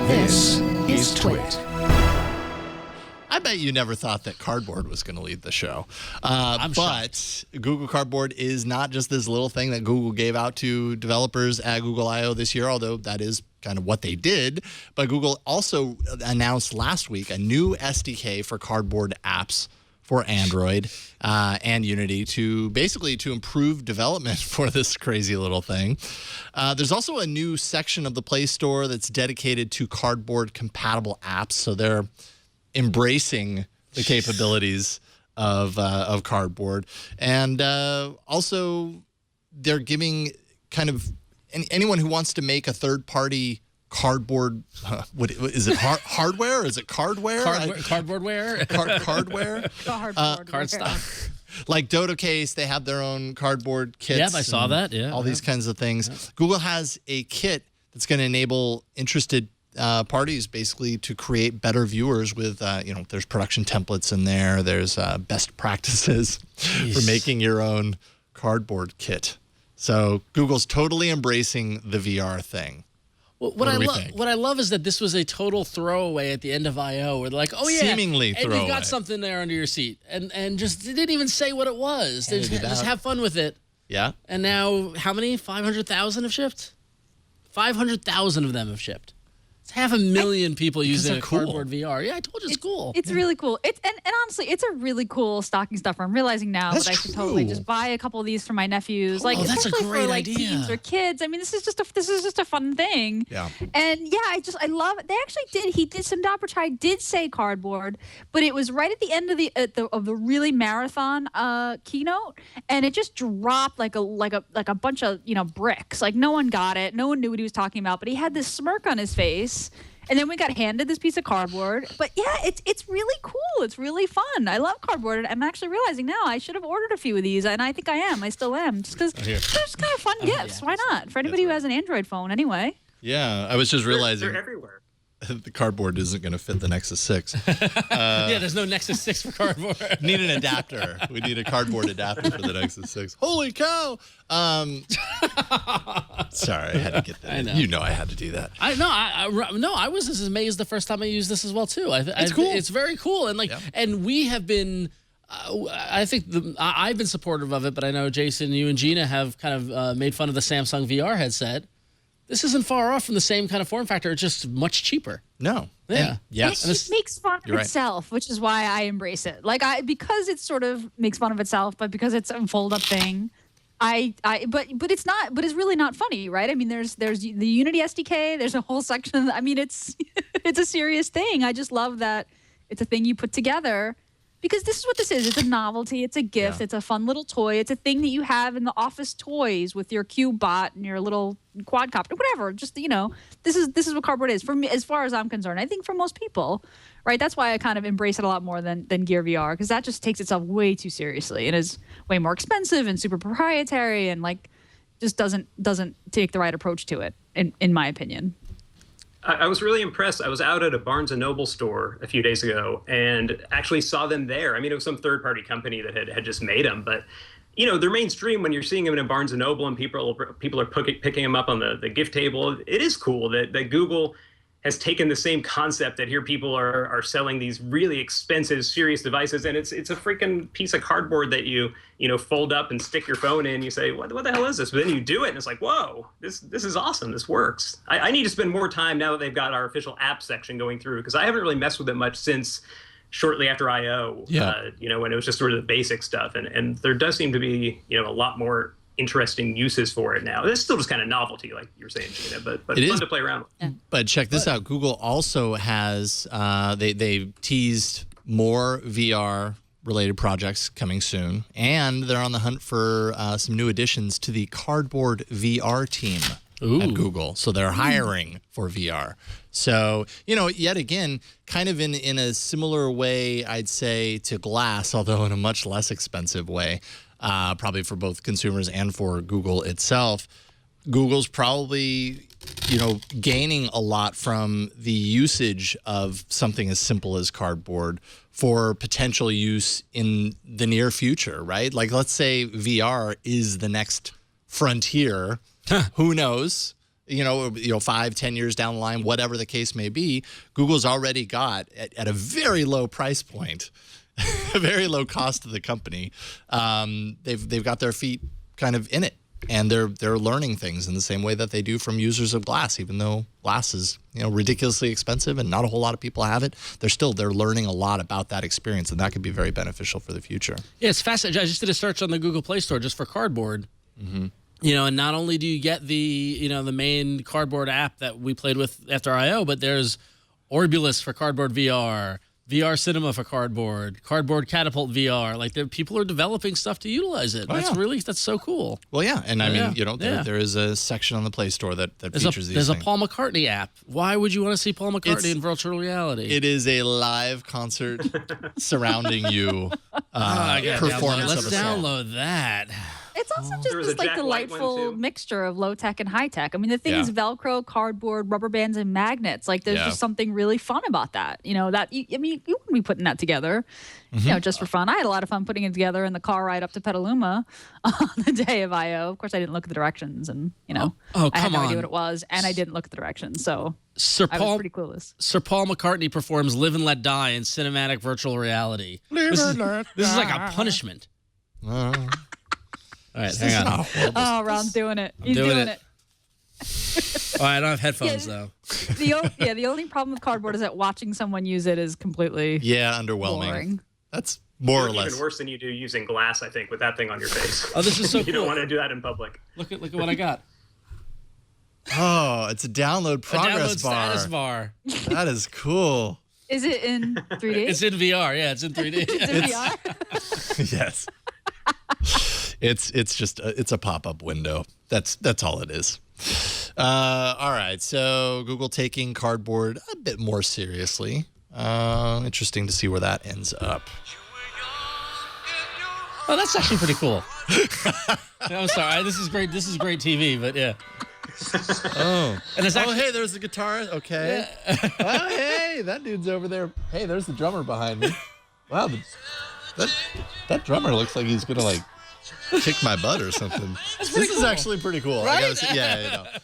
This is TWiT. I bet you never thought that cardboard was going to lead the show. I'm but shocked. Google Cardboard is not just this little thing that Google gave out to developers at Google I/O this year, although that is kind of what they did. But Google also announced last week a new SDK for cardboard apps for Android and Unity to improve development for this crazy little thing. There's also a new section of the Play Store that's dedicated to cardboard compatible apps. So they're embracing the capabilities of cardboard. And also they're giving kind of anyone who wants to make a third-party cardboard, what is it, hardware? Is it cardware? Cardboardware? Cardware? Cardstock? Like Case, they have their own cardboard kits. Yep, I saw that. Yeah, all these kinds of things. Yep. Google has a kit that's going to enable interested parties basically to create better viewers with, there's production templates in there. There's best practices for making your own cardboard kit. So Google's totally embracing the VR thing. Well, what I love is that this was a total throwaway at the end of I/O. Where they're like, oh yeah, seemingly and throwaway. You've got something there under your seat, and just they didn't even say what it was. They just have fun with it. Yeah. And now, how many? 500,000 have shipped. 500,000 of them have shipped. It's 500,000 people using a cardboard VR. Yeah, I told you it's cool. It's really cool. And honestly, it's a really cool stocking stuffer. I'm realizing now that I should totally just buy a couple of these for my nephews. Oh, that's a especially great for idea. teens or kids. I mean, this is just a fun thing. Yeah. And yeah, I love it. They actually did. Sundar Pichai did say cardboard, but it was right at the end of the really marathon keynote, and it just dropped like a bunch of bricks. Like no one got it. No one knew what he was talking about, but he had this smirk on his face. And then we got handed this piece of cardboard. But yeah, it's really cool. It's really fun. I love cardboard. I'm actually realizing now I should have ordered a few of these, and I think I am. I still am, just because they're just kind of fun gifts. Yeah. Why not? For anybody who has an Android phone, anyway. Yeah, I was just realizing they're everywhere. The cardboard isn't going to fit the Nexus 6. Yeah, there's no Nexus 6 for cardboard. Need an adapter. We need a cardboard adapter for the Nexus 6. Holy cow! Sorry, I had to get that. I know. You know I had to do that. I was as amazed the first time I used this as well too. It's cool. It's very cool, and and we have been. I think I've been supportive of it, but I know Jason, you and Gina have kind of made fun of the Samsung VR headset. This isn't far off from the same kind of form factor. It's just much cheaper. No. Yeah. Yes. It makes fun of itself, which is why I embrace it. Because it sort of makes fun of itself, but because it's a fold-up thing, but it's not. But it's really not funny, right? I mean, there's the Unity SDK. There's a whole section. I mean, it's it's a serious thing. I just love that it's a thing you put together. Because this is what this is. It's a novelty. It's a gift. Yeah. It's a fun little toy. It's a thing that you have in the office toys with your Cube bot and your little quadcopter, whatever. Just, this is what cardboard is for me, as far as I'm concerned. I think for most people, right? That's why I kind of embrace it a lot more than Gear VR, because that just takes itself way too seriously and is way more expensive and super proprietary and just doesn't take the right approach to it, in my opinion. I was really impressed. I was out at a Barnes & Noble store a few days ago and actually saw them there. I mean, it was some third-party company that had just made them, but they're mainstream when you're seeing them in a Barnes & Noble and people are picking them up on the gift table. It is cool that Google has taken the same concept that here people are selling these really expensive, serious devices, and it's a freaking piece of cardboard that you fold up and stick your phone in. You say, what the hell is this? But then you do it, and it's like, whoa, this is awesome. This works. I need to spend more time now that they've got our official app section going through, because I haven't really messed with it much since shortly after I/O. Yeah. When it was just sort of the basic stuff, and there does seem to be a lot more interesting uses for it now. It's still just kind of novelty, like you're saying, Gina, but it fun to play around with. Yeah. But check this out. Google also has, they teased more VR-related projects coming soon, and they're on the hunt for some new additions to the Cardboard VR team at Google. So they're hiring for VR. So, yet again, kind of in a similar way, I'd say, to Glass, although in a much less expensive way. Probably for both consumers and for Google itself. Google's probably, gaining a lot from the usage of something as simple as cardboard for potential use in the near future, right? Like, let's say VR is the next frontier. Who knows? 5-10 years down the line, whatever the case may be, Google's already got at a very low price point, a very low cost to the company. They've got their feet kind of in it, and they're learning things in the same way that they do from users of glass. Even though glass is ridiculously expensive and not a whole lot of people have it, they're learning a lot about that experience, and that could be very beneficial for the future. Yeah, it's fascinating. I just did a search on the Google Play Store just for cardboard. Mm-hmm. And not only do you get the main cardboard app that we played with after I/O, but there's Orbulus for cardboard VR, VR Cinema for cardboard Catapult VR. Like people are developing stuff to utilize it. That's so cool. Well, yeah, and I mean, there is a section on the Play Store that features these things. There's a Paul McCartney app. Why would you want to see Paul McCartney in virtual reality? It is a live concert surrounding you. Performance. Let's download that. It's also just this delightful mixture of low tech and high tech. I mean, the thing is Velcro, cardboard, rubber bands, and magnets. Like, there's just something really fun about that. You wouldn't be putting that together, just for fun. I had a lot of fun putting it together in the car ride up to Petaluma on the day of I/O. Of course, I didn't look at the directions, and I had no idea what it was, and I didn't look at the directions, so I was pretty clueless. Sir Paul McCartney performs "Live and Let Die" in cinematic virtual reality. This is like a punishment. All right, hang on. Oh, Ron's doing it. He's doing it. Oh, I don't have headphones though. The only problem with cardboard is that watching someone use it is completely underwhelming. Boring. That's more or less even worse than you do using glass. I think with that thing on your face. Oh, this is so cool. You don't want to do that in public. Look at what I got. Oh, it's a download progress status bar. That is cool. Is it in 3D? It's in VR. Yeah, it's in 3D. It's in VR. Yes. It's just it's a pop-up window. That's all it is. All right. So Google taking cardboard a bit more seriously. Interesting to see where that ends up. Oh, that's actually pretty cool. I'm sorry. This is great. This is great TV, but yeah. Hey, there's the guitar. Okay. Yeah. Oh, hey, that dude's over there. Hey, there's the drummer behind me. Wow, that drummer looks like he's gonna kick my butt or something. This is actually pretty cool. Right? I gotta say, yeah.